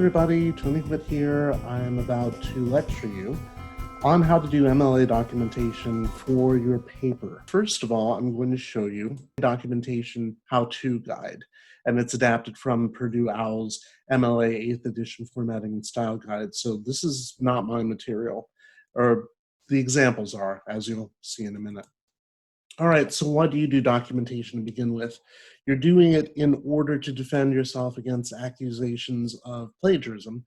everybody, Tony Whitt here. I'm about to lecture you on how to do MLA documentation for your paper. First of all, I'm going to show you a documentation how-to guide, and it's adapted from Purdue OWL's MLA 8th edition formatting and style guide. So this is not my material, or the examples are, as you'll see in a minute. All right, so why do you do documentation to begin with? You're doing it in order to defend yourself against accusations of plagiarism,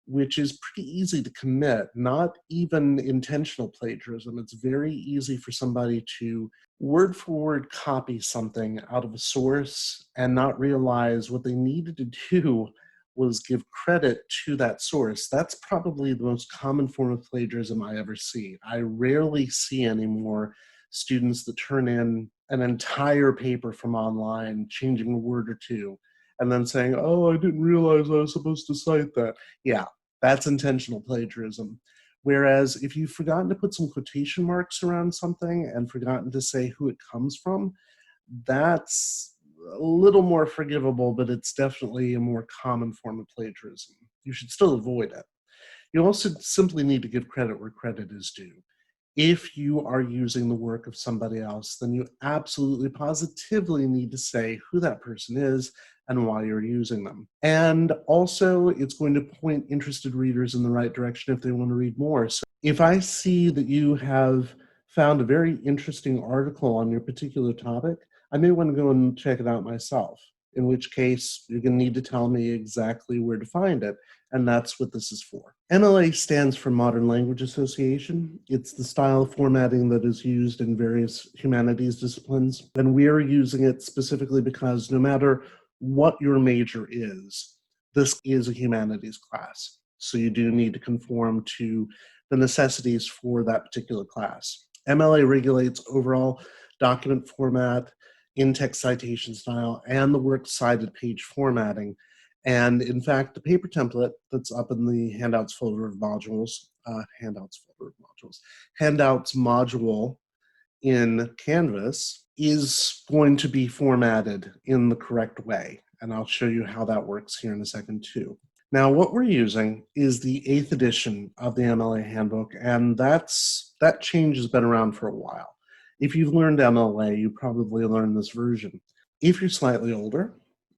which is pretty easy to commit, not even intentional plagiarism. It's very easy for somebody to word for word copy something out of a source and not realize what they needed to do was give credit to that source. That's probably the most common form of plagiarism I ever see. I rarely see anymore students that turn in an entire paper from online, changing a word or two, and then saying, oh, I didn't realize I was supposed to cite that. Yeah, that's intentional plagiarism. Whereas if you've forgotten to put some quotation marks around something and forgotten to say who it comes from, that's a little more forgivable, but it's definitely a more common form of plagiarism. You should still avoid it. You also simply need to give credit where credit is due. If you are using the work of somebody else, then you absolutely positively need to say who that person is and why you're using them. And also, it's going to point interested readers in the right direction if they want to read more. So if I see that you have found a very interesting article on your particular topic, I may want to go and check it out myself, in which case you're going to need to tell me exactly where to find it. And that's what this is for. MLA stands for Modern Language Association. It's the style of formatting that is used in various humanities disciplines. And we're using it specifically because no matter what your major is, this is a humanities class. So you do need to conform to the necessities for that particular class. MLA regulates overall document format, in-text citation style, and the works cited page formatting. And in fact, the paper template that's up in the handouts folder of modules, handouts module in Canvas is going to be formatted in the correct way. And I'll show you how that works here in a second too. Now, what we're using is the 8th edition of the MLA handbook, and that change has been around for a while. If you've learned MLA, you probably learned this version. If you're slightly older,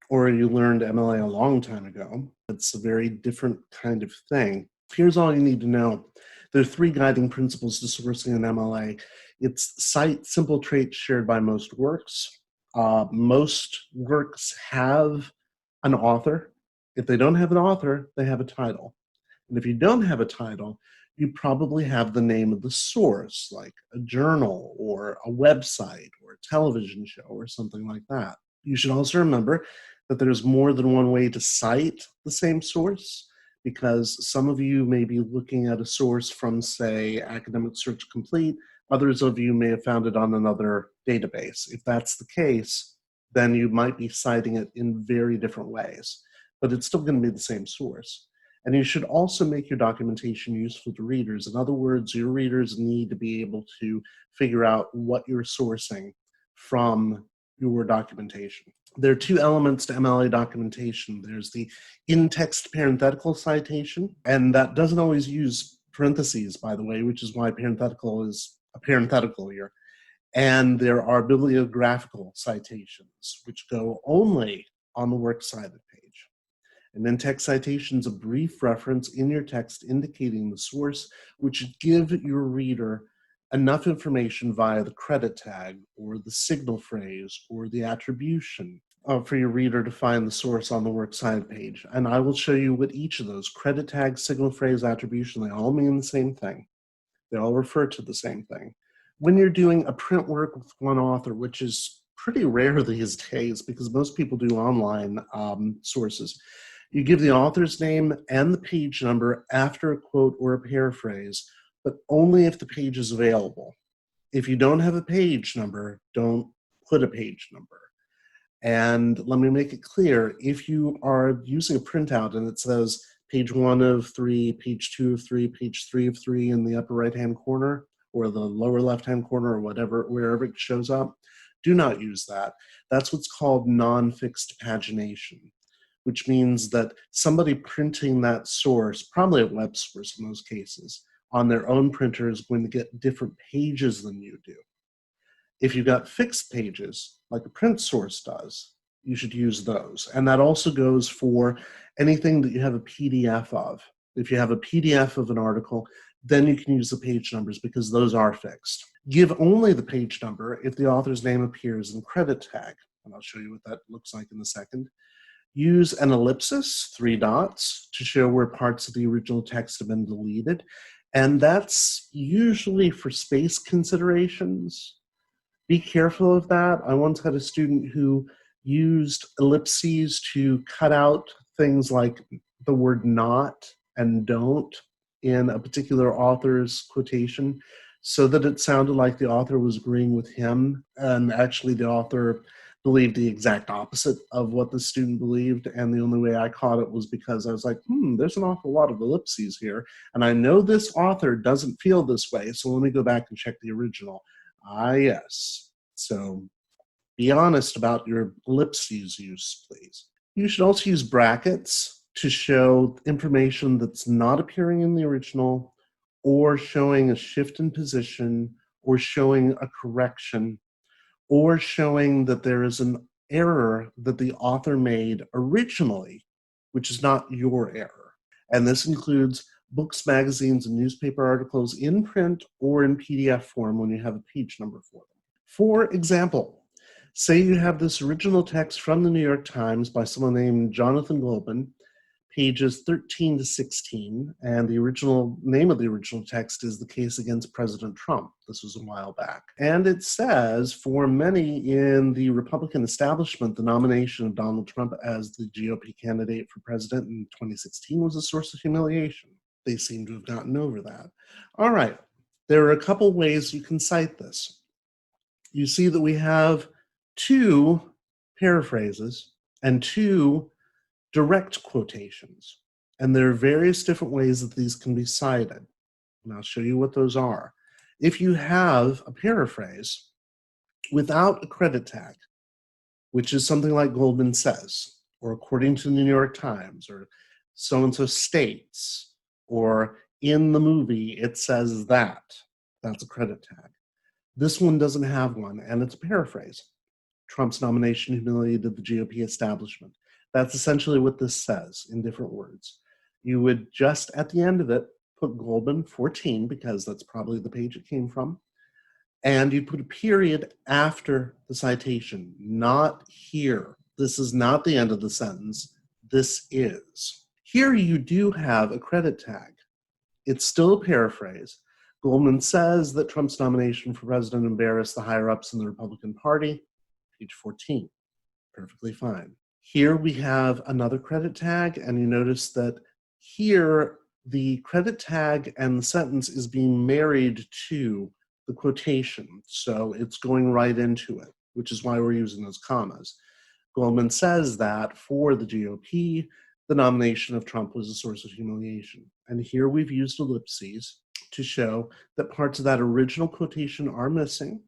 or you learned MLA a long time ago, it's a very different kind of thing. Here's all you need to know. There are 3 guiding principles to sourcing an MLA. It's cite simple traits shared by most works. Most works have an author. If they don't have an author, they have a title. And if you don't have a title, you probably have the name of the source, like a journal or a website or a television show or something like that. You should also remember that there's more than one way to cite the same source, because some of you may be looking at a source from, say, Academic Search Complete. Others of you may have found it on another database. If that's the case, then you might be citing it in very different ways, but it's still going to be the same source. And you should also make your documentation useful to readers. In other words, your readers need to be able to figure out what you're sourcing from your documentation. There are 2 elements to MLA documentation. There's the in-text parenthetical citation, and that doesn't always use parentheses, by the way, which is why parenthetical is a parenthetical here. And there are bibliographical citations, which go only on the works cited page. An in-text citation is a brief reference in your text indicating the source, which should give your reader enough information via the credit tag or the signal phrase or the attribution for your reader to find the source on the works cited page. And I will show you what each of those credit tag, signal phrase, attribution, they all mean the same thing. They all refer to the same thing. When you're doing a print work with one author, which is pretty rare these days because most people do online sources, you give the author's name and the page number after a quote or a paraphrase, but only if the page is available. If you don't have a page number, don't put a page number. And let me make it clear, if you are using a printout and it says page 1 of 3, page 2 of 3, page 3 of 3 in the upper right-hand corner, or the lower left-hand corner, or wherever it shows up, do not use that. That's what's called non-fixed pagination. which means that somebody printing that source, probably a web source in most cases, on their own printer is going to get different pages than you do. If you've got fixed pages, like a print source does, you should use those. And that also goes for anything that you have a PDF of. If you have a PDF of an article, then you can use the page numbers because those are fixed. Give only the page number if the author's name appears in credit tag. And I'll show you what that looks like in a second. Use an ellipsis, 3 dots, to show where parts of the original text have been deleted. And that's usually for space considerations. Be careful of that. I once had a student who used ellipses to cut out things like the word not and don't in a particular author's quotation so that it sounded like the author was agreeing with him, and actually the author believed the exact opposite of what the student believed. And the only way I caught it was because I was like, there's an awful lot of ellipses here, and I know this author doesn't feel this way, so let me go back and check the original. Ah, yes. So be honest about your ellipses use, please. You should also use brackets to show information that's not appearing in the original, or showing a shift in position, or showing a correction, or showing that there is an error that the author made originally, which is not your error. And this includes books, magazines, and newspaper articles in print or in PDF form when you have a page number for them. For example, say you have this original text from the New York Times by someone named Jonathan Goldman, pages 13 to 16, and the original name of the original text is The Case Against President Trump. This was a while back. And it says, for many in the Republican establishment, the nomination of Donald Trump as the GOP candidate for president in 2016 was a source of humiliation. They seem to have gotten over that. All right, there are a couple ways you can cite this. You see that we have 2 paraphrases and 2 direct quotations. And there are various different ways that these can be cited. And I'll show you what those are. If you have a paraphrase without a credit tag, which is something like Goldman says, or according to the New York Times, or so-and-so states, or in the movie, it says that, that's a credit tag. This one doesn't have one, and it's a paraphrase. Trump's nomination humiliated the GOP establishment. That's essentially what this says in different words. You would just, at the end of it, put Goldman 14, because that's probably the page it came from, and you put a period after the citation, not here. This is not the end of the sentence. This is. Here you do have a credit tag. It's still a paraphrase. Goldman says that Trump's nomination for president embarrassed the higher-ups in the Republican Party, page 14. Perfectly fine. Here we have another credit tag, and you notice that here the credit tag and the sentence is being married to the quotation. So it's going right into it, which is why we're using those commas. Goldman says that for the GOP, the nomination of Trump was a source of humiliation. And here we've used ellipses to show that parts of that original quotation are missing,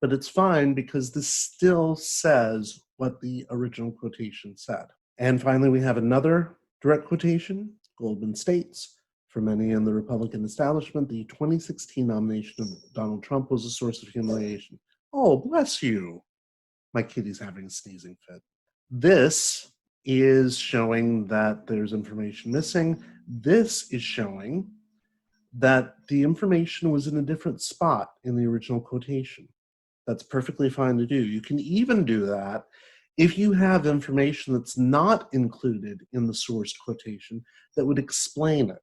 but it's fine because this still says what the original quotation said. And finally, we have another direct quotation. Goldman states, for many in the Republican establishment, the 2016 nomination of Donald Trump was a source of humiliation. Oh, bless you. My kitty's having a sneezing fit. This is showing that there's information missing. This is showing that the information was in a different spot in the original quotation. That's perfectly fine to do. You can even do that if you have information that's not included in the source quotation that would explain it.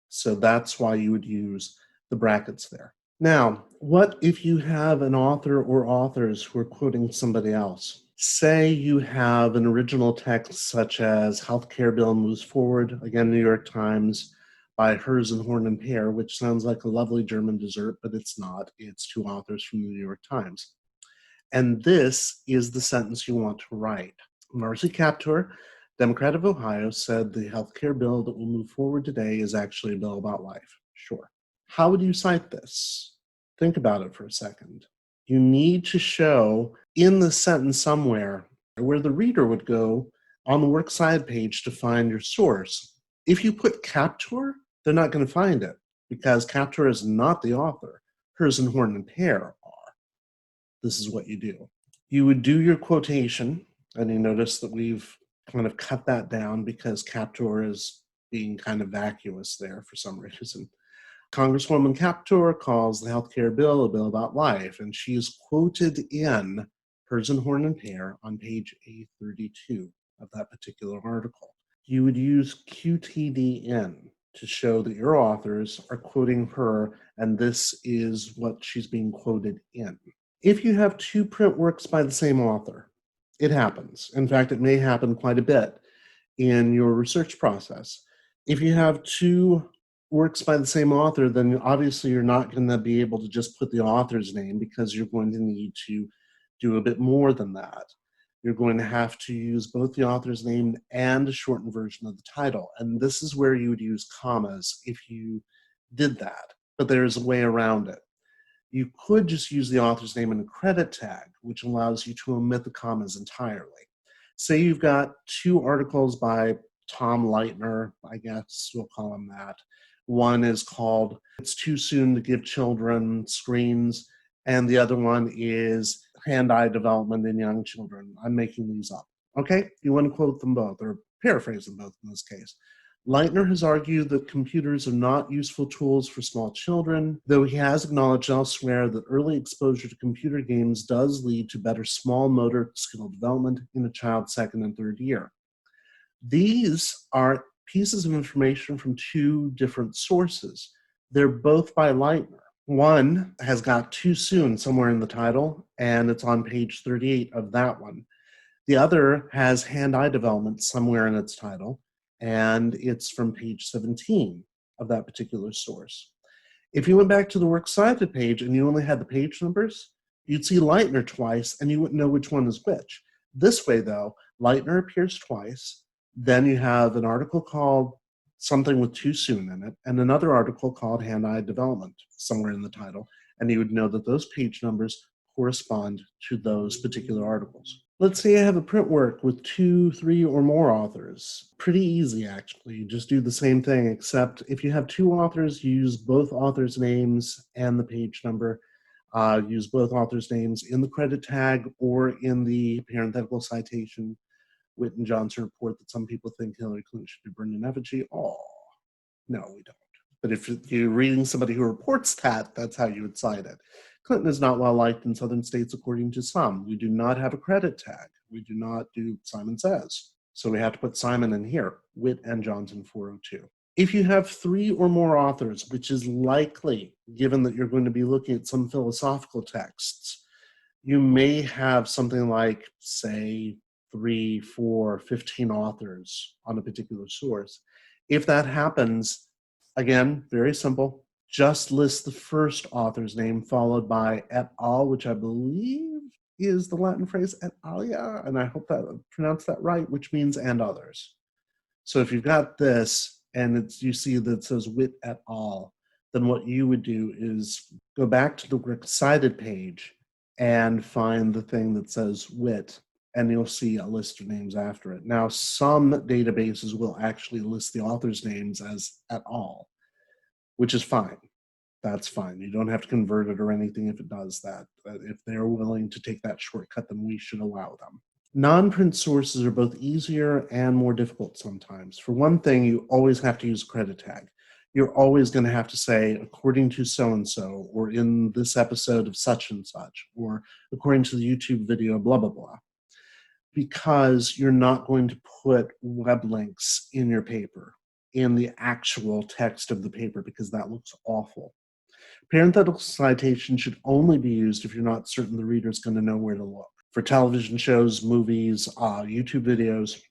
So that's why you would use the brackets there. Now, what if you have an author or authors who are quoting somebody else? Say you have an original text such as Healthcare Bill Moves Forward, again, New York Times, by Hers and Horn and Pear, which sounds like a lovely German dessert, but it's not. It's 2 authors from the New York Times. And this is the sentence you want to write. Marcy Kaptur, Democrat of Ohio, said the healthcare bill that will move forward today is actually a bill about life. Sure. How would you cite this? Think about it for a second. You need to show in the sentence somewhere where the reader would go, on the works cited page to find your source. If you put Captor, they're not going to find it because Captor is not the author. Herzen, Horn, and Pear are. This is what you do. You would do your quotation, and you notice that we've kind of cut that down because Captor is being kind of vacuous there for some reason. Congresswoman Captor calls the healthcare bill a bill about life, and she is quoted in Herzen, Horn, and Pear on page A32 of that particular article. You would use QTDN to show that your authors are quoting her, and this is what she's being quoted in. If you have two print works by the same author, it happens. In fact, it may happen quite a bit in your research process. If you have two works by the same author, then obviously you're not going to be able to just put the author's name because you're going to need to do a bit more than that. You're going to have to use both the author's name and a shortened version of the title. And this is where you would use commas if you did that, but there's a way around it. You could just use the author's name in a credit tag, which allows you to omit the commas entirely. Say you've got two articles by Tom Leitner, I guess we'll call him that. One is called It's Too Soon to Give Children Screens, and the other one is Hand-Eye Development in Young Children. I'm making these up. Okay, you want to quote them both, or paraphrase them both in this case. Leitner has argued that computers are not useful tools for small children, though he has acknowledged elsewhere that early exposure to computer games does lead to better small motor skill development in a child's second and third year. These are pieces of information from two different sources. They're both by Leitner. One has got Too Soon somewhere in the title, and it's on page 38 of that one. The other has Hand-Eye Development somewhere in its title, and it's from page 17 of that particular source. If you went back to the works cited page and you only had the page numbers, you'd see Leitner twice and you wouldn't know which one is which. This way, though, Leitner appears twice. Then you have an article called something with Too Soon in it, and another article called Hand-Eye Development somewhere in the title, and you would know that those page numbers correspond to those particular articles. Let's say I have a print work with 2, 3, or more authors. Pretty easy, actually. You just do the same thing, except if you have two authors, you use both authors' names and the page number. Use both authors' names in the credit tag or in the parenthetical citation. Whitt and Johnson report that some people think Hillary Clinton should be burned in effigy. Oh, no, we don't. But if you're reading somebody who reports that, that's how you would cite it. Clinton is not well liked in southern states, according to some. We do not have a credit tag. We do not do Simon Says. So we have to put Simon in here, Whitt and Johnson 402. If you have 3 or more authors, which is likely, given that you're going to be looking at some philosophical texts, you may have something like, say, 3, 4, 15 authors on a particular source. If that happens, again, very simple. Just list the first author's name followed by et al., which I believe is the Latin phrase et alia, and I hope that I pronounced that right, which means and others. So if you've got this and you see that it says Whitt et al., then what you would do is go back to the works cited page and find the thing that says Whitt, and you'll see a list of names after it. Now, some databases will actually list the author's names as et al., which is fine. That's fine. You don't have to convert it or anything if it does that. If they're willing to take that shortcut, then we should allow them. Non-print sources are both easier and more difficult sometimes. For one thing, you always have to use a credit tag. You're always going to have to say, according to so-and-so, or in this episode of such and such, or according to the YouTube video, blah, blah, blah. Because you're not going to put web links in your paper, in the actual text of the paper, because that looks awful. Parenthetical citation should only be used if you're not certain the reader's going to know where to look. For television shows, movies, YouTube videos,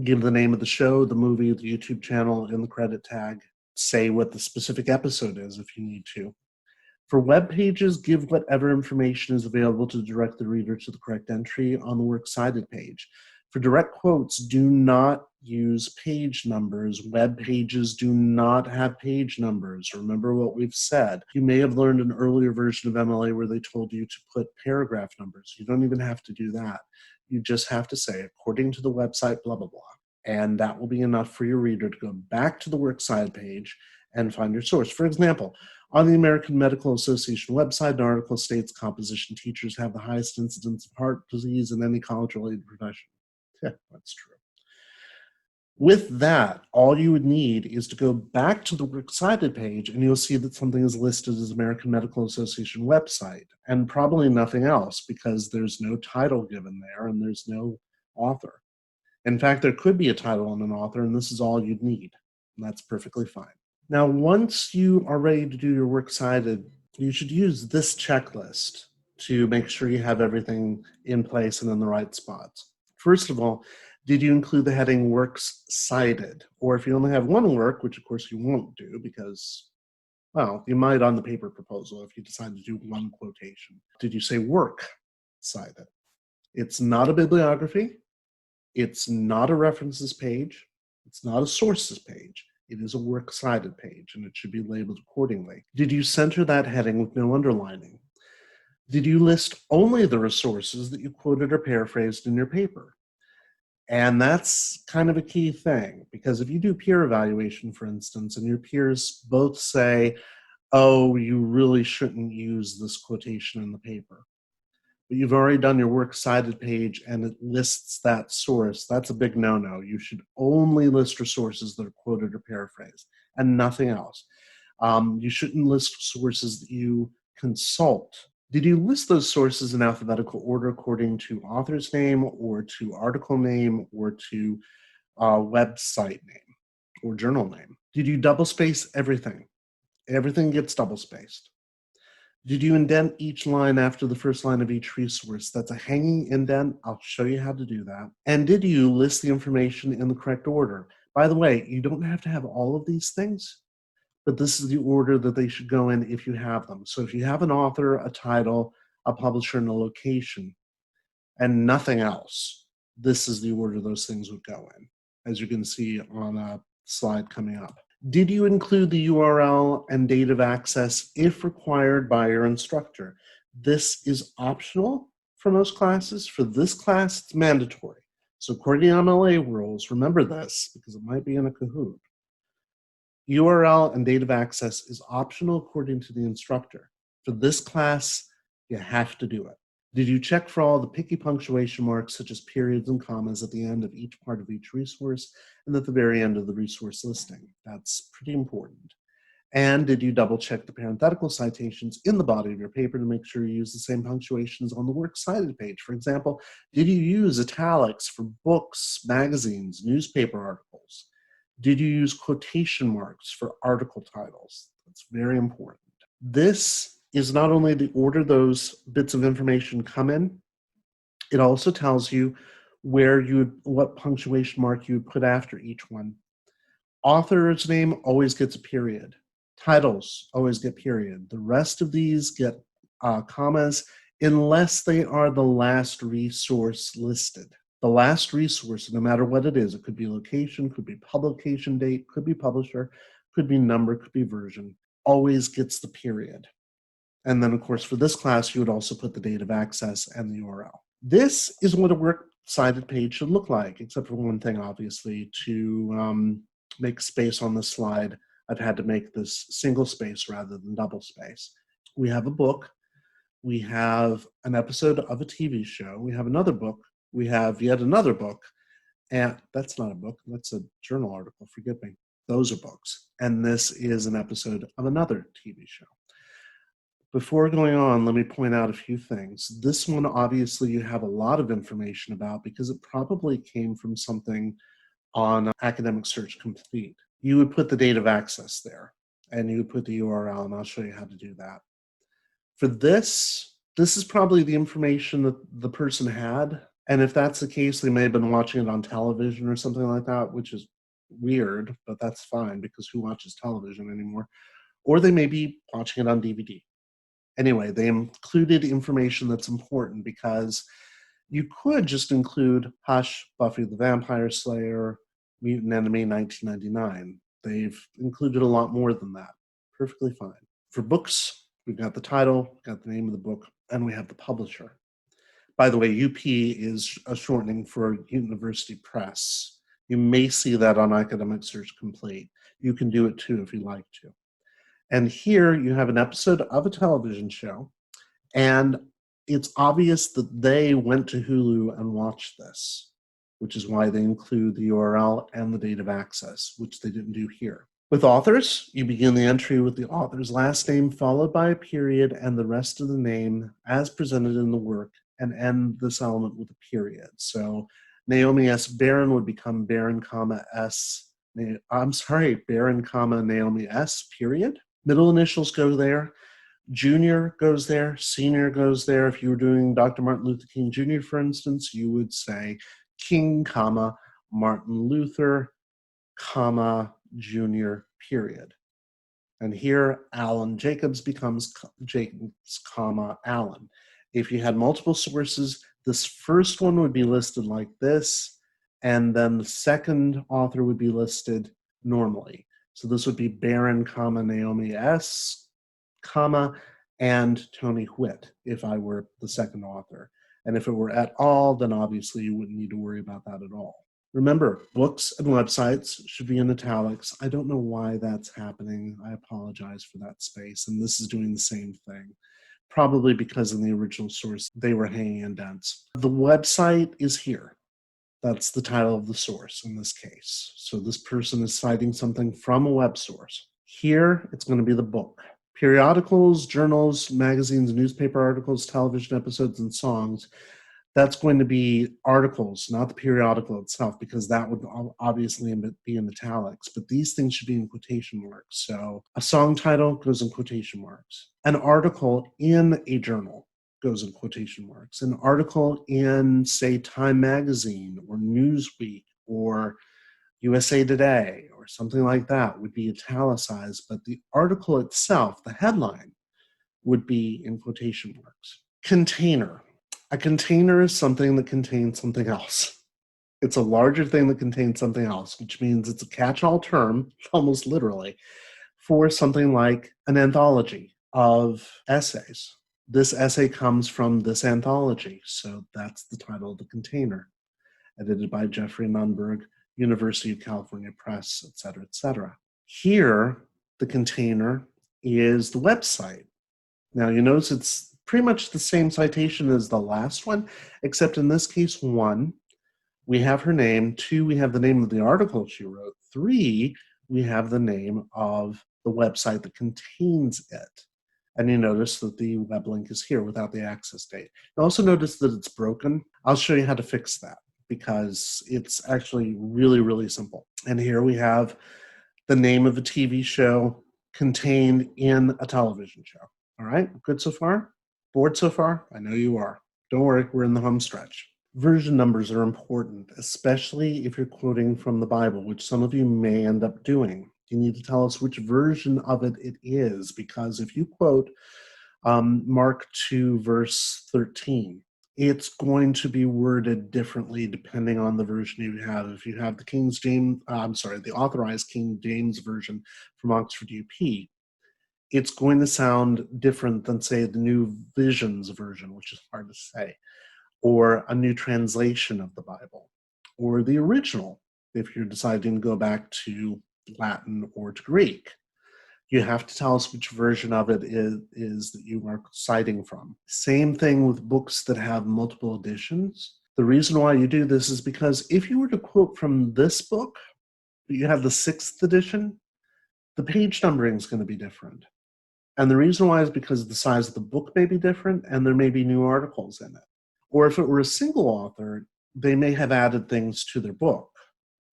give the name of the show, the movie, the YouTube channel in the credit tag. Say what the specific episode is if you need to. For web pages, give whatever information is available to direct the reader to the correct entry on the works cited page. For direct quotes, do not use page numbers. Web pages do not have page numbers. Remember what we've said. You may have learned an earlier version of MLA where they told you to put paragraph numbers. You don't even have to do that. You just have to say, according to the website, blah, blah, blah. And that will be enough for your reader to go back to the works cited page and find your source. For example, on the American Medical Association website, an article states composition teachers have the highest incidence of heart disease in any college-related profession. Yeah, that's true. With that, all you would need is to go back to the works cited page and you'll see that something is listed as American Medical Association website and probably nothing else because there's no title given there and there's no author. In fact, there could be a title and an author, and this is all you'd need. And that's perfectly fine. Now, once you are ready to do your works cited, you should use this checklist to make sure you have everything in place and in the right spots. First of all, did you include the heading works cited? Or if you only have one work, which of course you won't do because, well, you might on the paper proposal if you decide to do one quotation. Did you say work cited? It's not a bibliography. It's not a references page. It's not a sources page. It is a works cited page, and it should be labeled accordingly. Did you center that heading with no underlining? Did you list only the resources that you quoted or paraphrased in your paper? And that's kind of a key thing, because if you do peer evaluation, for instance, and your peers both say, oh, you really shouldn't use this quotation in the paper, but you've already done your works cited page and it lists that source, that's a big no-no. You should only list your sources that are quoted or paraphrased and nothing else. You shouldn't list sources that you consult. Did you list those sources in alphabetical order according to author's name or to article name or to website name or journal name? Did you double space everything? Everything gets double spaced. Did you indent each line after the first line of each resource? That's a hanging indent. I'll show you how to do that. And did you list the information in the correct order? By the way, you don't have to have all of these things, but this is the order that they should go in if you have them. So if you have an author, a title, a publisher, and a location, and nothing else, this is the order those things would go in, as you can see on a slide coming up. Did you include the URL and date of access if required by your instructor? This is optional for most classes. For this class, it's mandatory. So according to MLA rules, remember this because it might be in a Kahoot. URL and date of access is optional according to the instructor. For this class, you have to do it. Did you check for all the picky punctuation marks such as periods and commas at the end of each part of each resource and at the very end of the resource listing? That's pretty important. And did you double check the parenthetical citations in the body of your paper to make sure you use the same punctuations on the works cited page? For example, did you use italics for books, magazines, newspaper articles? Did you use quotation marks for article titles? That's very important. This is not only the order those bits of information come in, it also tells you what punctuation mark you would put after each one. Author's name always gets a period. Titles always get period. The rest of these get commas unless they are the last resource listed. The last resource, no matter what it is, it could be location, could be publication date, could be publisher, could be number, could be version, always gets the period. And then, of course, for this class, you would also put the date of access and the URL. This is what a works cited page should look like, except for one thing, obviously. To make space on this slide, I've had to make this single space rather than double space. We have a book. We have an episode of a TV show. We have another book. We have yet another book. And that's not a book. That's a journal article. Forgive me. Those are books. And this is an episode of another TV show. Before going on, let me point out a few things. This one, obviously, you have a lot of information about because it probably came from something on Academic Search Complete. You would put the date of access there, and you would put the URL, and I'll show you how to do that. For this is probably the information that the person had, and if that's the case, they may have been watching it on television or something like that, which is weird, but that's fine because who watches television anymore? Or they may be watching it on DVD. Anyway, they included information that's important because you could just include Hush, Buffy the Vampire Slayer, Mutant Enemy 1999. They've included a lot more than that. Perfectly fine. For books, we've got the title, we've got the name of the book, and we have the publisher. By the way, UP is a shortening for University Press. You may see that on Academic Search Complete. You can do it too if you like to. And here you have an episode of a television show, and it's obvious that they went to Hulu and watched this, which is why they include the URL and the date of access, which they didn't do here. With authors, you begin the entry with the author's last name followed by a period and the rest of the name as presented in the work, and end this element with a period. So Naomi S. Barron would become Barron, S. Barron, Naomi S. period. Middle initials go there. Junior goes there. Senior goes there. If you were doing Dr. Martin Luther King Jr., for instance, you would say King, Martin Luther, Junior, period. And here, Alan Jacobs becomes Jacobs, Allen. If you had multiple sources, this first one would be listed like this, and then the second author would be listed normally. So this would be Barron, Naomi S., and Tony Whitt, if I were the second author. And if it were et al., then obviously you wouldn't need to worry about that at all. Remember, books and websites should be in italics. I don't know why that's happening. I apologize for that space. And this is doing the same thing. Probably because in the original source, they were hanging indents. The website is here. That's the title of the source in this case. So this person is citing something from a web source. Here, it's going to be the book. Periodicals, journals, magazines, newspaper articles, television episodes, and songs. That's going to be articles, not the periodical itself, because that would obviously be in italics, but these things should be in quotation marks. So a song title goes in quotation marks. An article in a journal goes in quotation marks. An article in, say, Time Magazine or Newsweek or USA Today or something like that would be italicized, but the article itself, the headline, would be in quotation marks. Container. A container is something that contains something else. It's a larger thing that contains something else, which means it's a catch-all term, almost literally, for something like an anthology of essays. This essay comes from this anthology, so that's the title of the container, edited by Jeffrey Nunberg, University of California Press, et cetera, et cetera. Here, the container is the website. Now, you notice it's pretty much the same citation as the last one, except in this case, 1, we have her name. 2, we have the name of the article she wrote. 3, we have the name of the website that contains it. And you notice that the web link is here without the access date. You also notice that it's broken. I'll show you how to fix that because it's actually really, really simple. And here we have the name of a TV show contained in a television show. All right, good so far? Bored so far? I know you are. Don't worry, we're in the home stretch. Version numbers are important, especially if you're quoting from the Bible, which some of you may end up doing. You need to tell us which version of it is, because if you quote Mark 2, verse 13, it's going to be worded differently depending on the version you have. If you have the authorized King James version from Oxford UP, it's going to sound different than, say, the New Visions version, which is hard to say, or a new translation of the Bible, or the original, if you're deciding to go back to Latin or to Greek. You have to tell us which version of it is that you are citing from. Same thing with books that have multiple editions. The reason why you do this is because if you were to quote from this book, but you have the 6th edition, the page numbering is going to be different. And the reason why is because the size of the book may be different and there may be new articles in it. Or if it were a single author, they may have added things to their book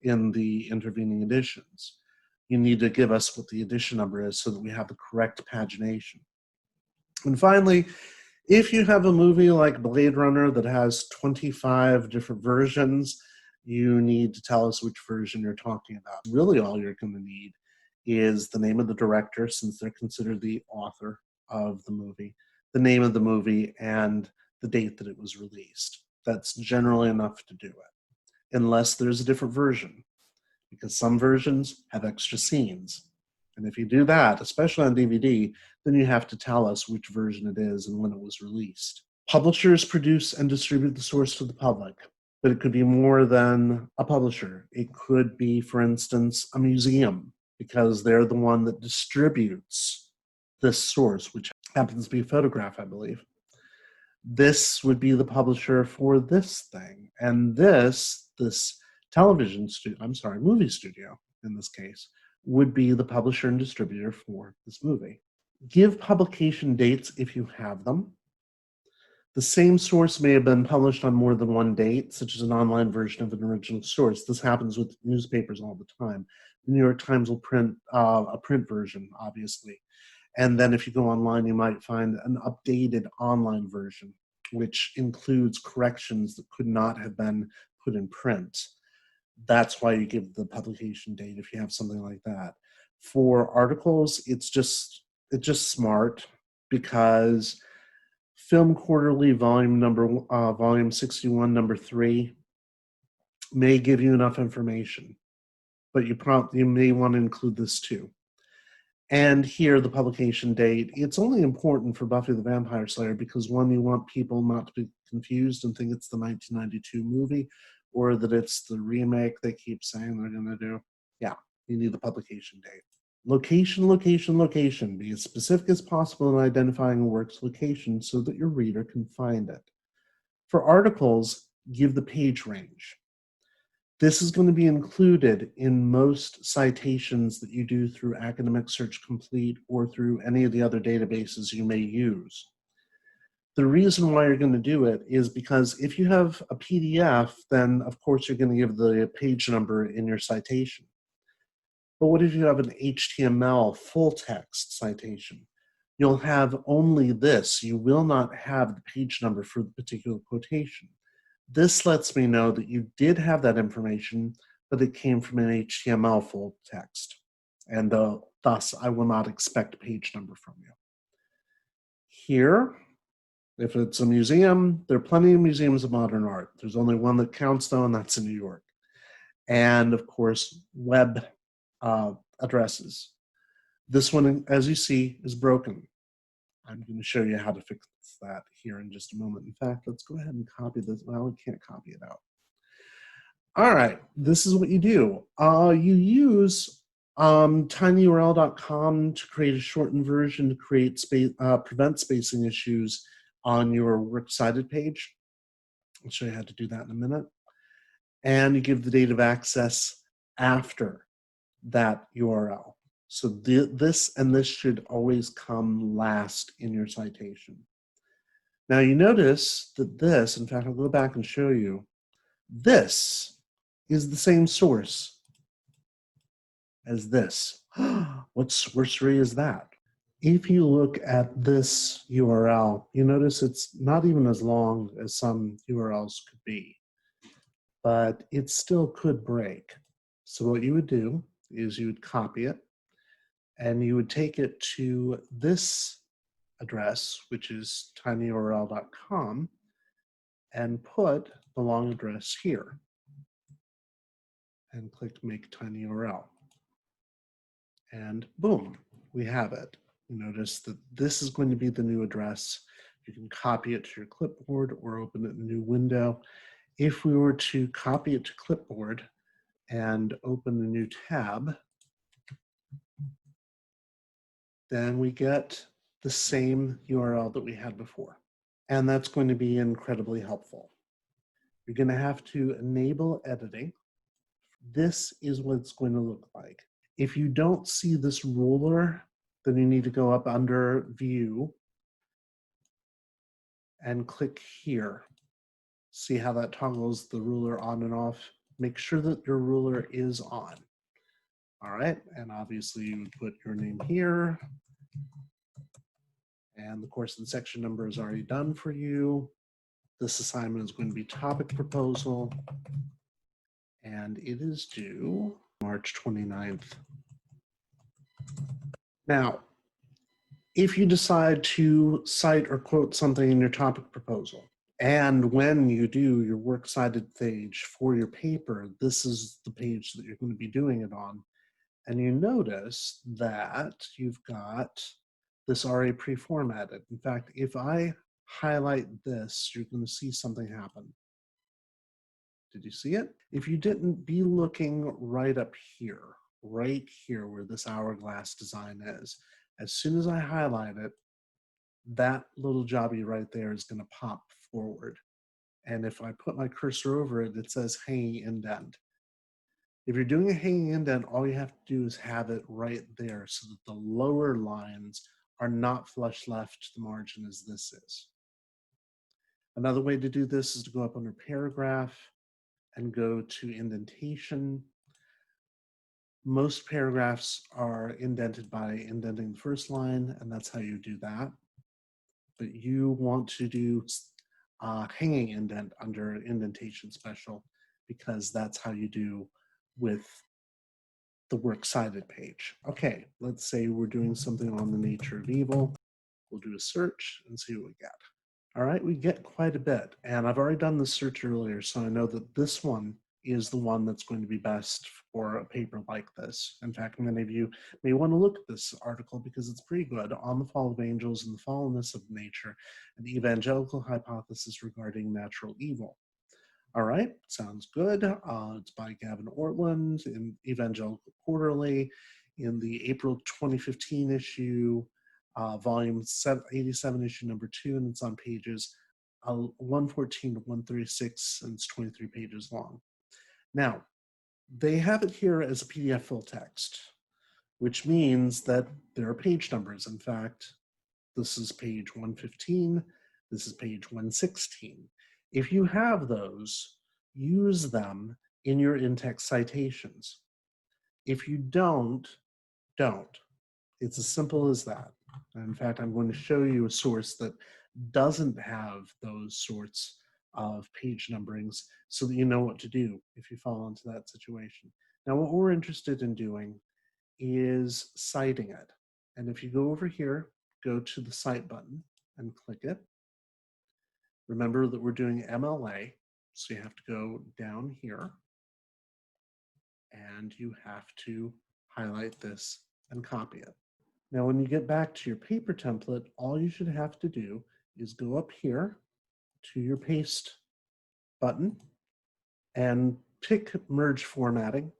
in the intervening editions. You need to give us what the edition number is so that we have the correct pagination. And finally, if you have a movie like Blade Runner that has 25 different versions, you need to tell us which version you're talking about. Really all you're going to need is the name of the director, since they're considered the author of the movie, the name of the movie, and the date that it was released. That's generally enough to do it, unless there's a different version, because some versions have extra scenes. And if you do that, especially on DVD, then you have to tell us which version it is and when it was released. Publishers produce and distribute the source to the public, but it could be more than a publisher. It could be, for instance, a museum, because they're the one that distributes this source, which happens to be a photograph, I believe. This would be the publisher for this thing. And this television studio, I'm sorry, movie studio in this case, would be the publisher and distributor for this movie. Give publication dates if you have them. The same source may have been published on more than one date, such as an online version of an original source. This happens with newspapers all the time. The New York Times will print a print version, obviously. And then if you go online, you might find an updated online version, which includes corrections that could not have been put in print. That's why you give the publication date if you have something like that. For articles, it's just smart, because Film Quarterly volume 61, number 3 may give you enough information, but you may want to include this too. And here, the publication date, it's only important for Buffy the Vampire Slayer because, one, you want people not to be confused and think it's the 1992 movie, or that it's the remake they keep saying they're going to do. Yeah, you need the publication date. Location, location, location. Be as specific as possible in identifying a work's location so that your reader can find it. For articles, give the page range. This is going to be included in most citations that you do through Academic Search Complete or through any of the other databases you may use. The reason why you're going to do it is because if you have a PDF, then of course you're going to give the page number in your citation. But what if you have an HTML full text citation? You'll have only this. You will not have the page number for the particular quotation. This lets me know that you did have that information, but it came from an HTML full text. And thus, I will not expect a page number from you. Here, if it's a museum, there are plenty of museums of modern art. There's only one that counts, though, and that's in New York. And, of course, web addresses. This one, as you see, is broken. I'm going to show you how to fix that here in just a moment. In fact, let's go ahead and copy this. Well, we can't copy it out. All right, this is what you do. You use tinyurl.com to create a shortened version to prevent spacing issues on your works cited page. I'll show you how to do that in a minute. And you give the date of access after that URL. So this and this should always come last in your citation. Now you notice that this, in fact, I'll go back and show you, this is the same source as this. What sorcery is that? If you look at this URL, you notice it's not even as long as some URLs could be, but it still could break. So what you would do is you would copy it, and you would take it to this address, which is tinyurl.com, and put the long address here, and click Make TinyURL. And boom, we have it. You notice that this is going to be the new address. You can copy it to your clipboard or open it in a new window. If we were to copy it to clipboard and open a new tab, then we get the same URL that we had before. And that's going to be incredibly helpful. You're going to have to enable editing. This is what it's going to look like. If you don't see this ruler, then you need to go up under View and click here. See how that toggles the ruler on and off? Make sure that your ruler is on. All right, and obviously you would put your name here. And the course and section number is already done for you. This assignment is going to be topic proposal, and it is due March 29th. Now, if you decide to cite or quote something in your topic proposal, and when you do your works cited page for your paper, this is the page that you're going to be doing it on. And you notice that you've got this already pre-formatted. In fact, if I highlight this, you're going to see something happen. Did you see it? If you didn't, be looking right up here, right here where this hourglass design is. As soon as I highlight it, that little jobby right there is going to pop forward. And if I put my cursor over it, it says hanging indent. If you're doing a hanging indent, all you have to do is have it right there so that the lower lines are not flush left to the margin as this is. Another way to do this is to go up under paragraph and go to indentation. Most paragraphs are indented by indenting the first line, and that's how you do that. But you want to do hanging indent under indentation special, because that's how you do with the works cited page. Okay, let's say we're doing something on the nature of evil. We'll do a search and see what we get. All right, we get quite a bit, and I've already done the search earlier, so I know that this one is the one that's going to be best for a paper like this. In fact, many of you may want to look at this article because it's pretty good, On the Fall of Angels and the Fallenness of Nature, an evangelical hypothesis regarding natural evil. All right, sounds good. It's by Gavin Ortland in Evangelical Quarterly in the April 2015 issue, volume 87, issue number 2, and it's on pages 114 to 136, and it's 23 pages long. Now, they have it here as a PDF full text, which means that there are page numbers. In fact, this is page 115, this is page 116. If you have those, use them in your in-text citations. If you don't. It's as simple as that. In fact, I'm going to show you a source that doesn't have those sorts of page numberings so that you know what to do if you fall into that situation. Now, what we're interested in doing is citing it. And if you go over here, go to the Cite button and click it. Remember that we're doing MLA, so you have to go down here and you have to highlight this and copy it. Now, when you get back to your paper template, all you should have to do is go up here to your paste button and pick merge formatting,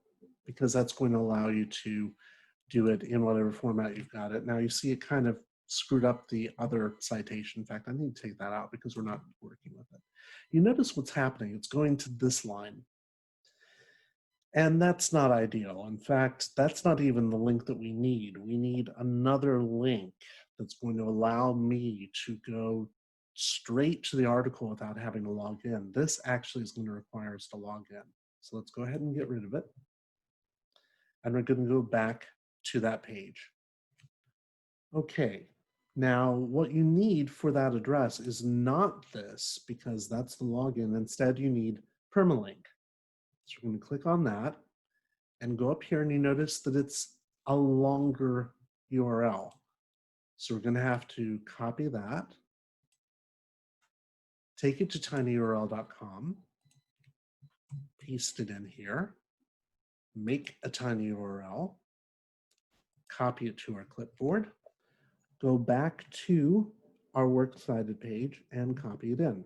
because that's going to allow you to do it in whatever format you've got it. Now you see it kind of screwed up the other citation. In fact, I need to take that out because we're not working with it. You notice what's happening. It's going to this line. And that's not ideal. In fact, that's not even the link that we need. We need another link that's going to allow me to go straight to the article without having to log in. This actually is going to require us to log in. So let's go ahead and get rid of it. And we're going to go back to that page. Okay, now what you need for that address is not this, because that's the login. Instead, you need permalink. So we're going to click on that and go up here, and you notice that it's a longer URL. So we're going to have to copy that, take it to tinyurl.com, paste it in here, make a tiny URL, copy it to our clipboard, go back to our works cited page and copy it in.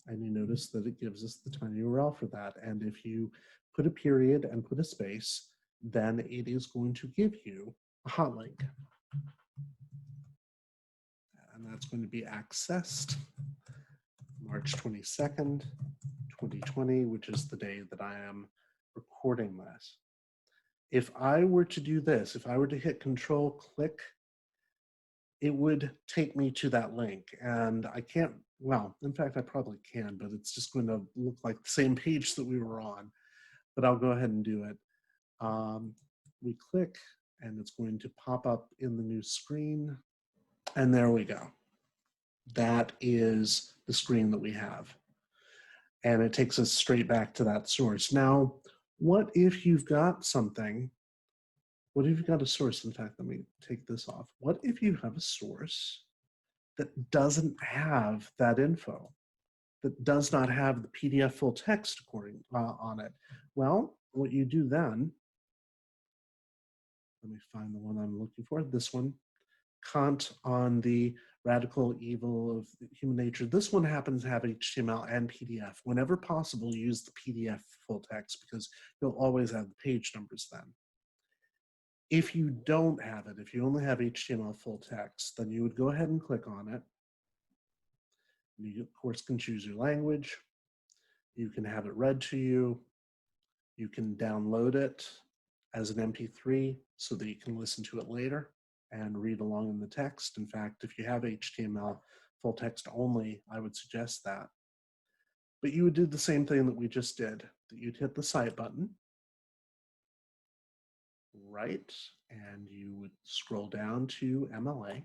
And you notice that it gives us the tiny URL for that. And if you put a period and put a space, then it is going to give you a hot link. And that's going to be accessed March 22nd, 2020, which is the day that I am recording this. If I were to do this, if I were to hit Control click, it would take me to that link. And I can't, well, in fact, I probably can, but it's just going to look like the same page that we were on. But I'll go ahead and do it. We click, and it's going to pop up in the new screen. And there we go. That is the screen that we have. And it takes us straight back to that source. Now, what if you've got something? What if you've got a source? In fact, let me take this off. What if you have a source that doesn't have that info, that does not have the PDF full text on it? Well, what you do then, let me find the one I'm looking for, this one. Kant on the radical evil of human nature. This one happens to have HTML and PDF. Whenever possible, use the PDF full text because you'll always have the page numbers then. If you don't have it, if you only have HTML full text, then you would go ahead and click on it. You, of course, can choose your language. You can have it read to you. You can download it as an MP3 so that you can listen to it later and read along in the text. In fact, if you have HTML full text only, I would suggest that. But you would do the same thing that we just did, that you'd hit the Cite button, right, and you would scroll down to MLA.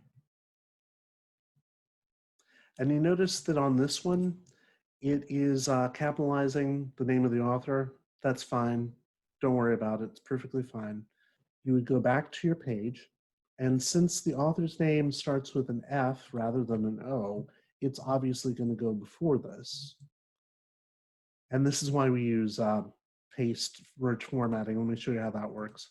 And you notice that on this one, it is capitalizing the name of the author. That's fine. Don't worry about it. It's perfectly fine. You would go back to your page. And since the author's name starts with an F rather than an O, it's obviously going to go before this. And this is why we use paste merge formatting. Let me show you how that works.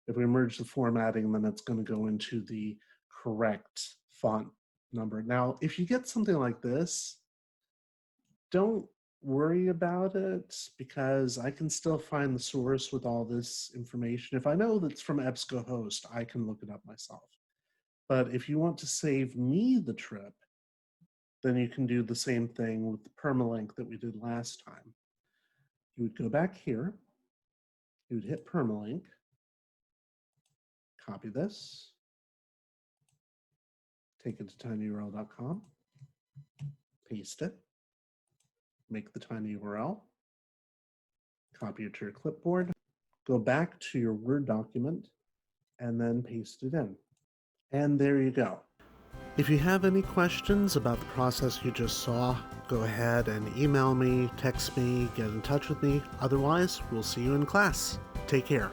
If we merge the formatting, then it's going to go into the correct font number. Now, if you get something like this, don't worry about it because I can still find the source with all this information. If I know that's from EBSCOhost, I can look it up myself. But if you want to save me the trip, then you can do the same thing with the permalink that we did last time. You would go back here, you would hit permalink, copy this, take it to tinyurl.com, paste it, make the tiny URL, copy it to your clipboard, go back to your Word document, and then paste it in. And there you go. If you have any questions about the process you just saw, go ahead and email me, text me, get in touch with me. Otherwise, we'll see you in class. Take care.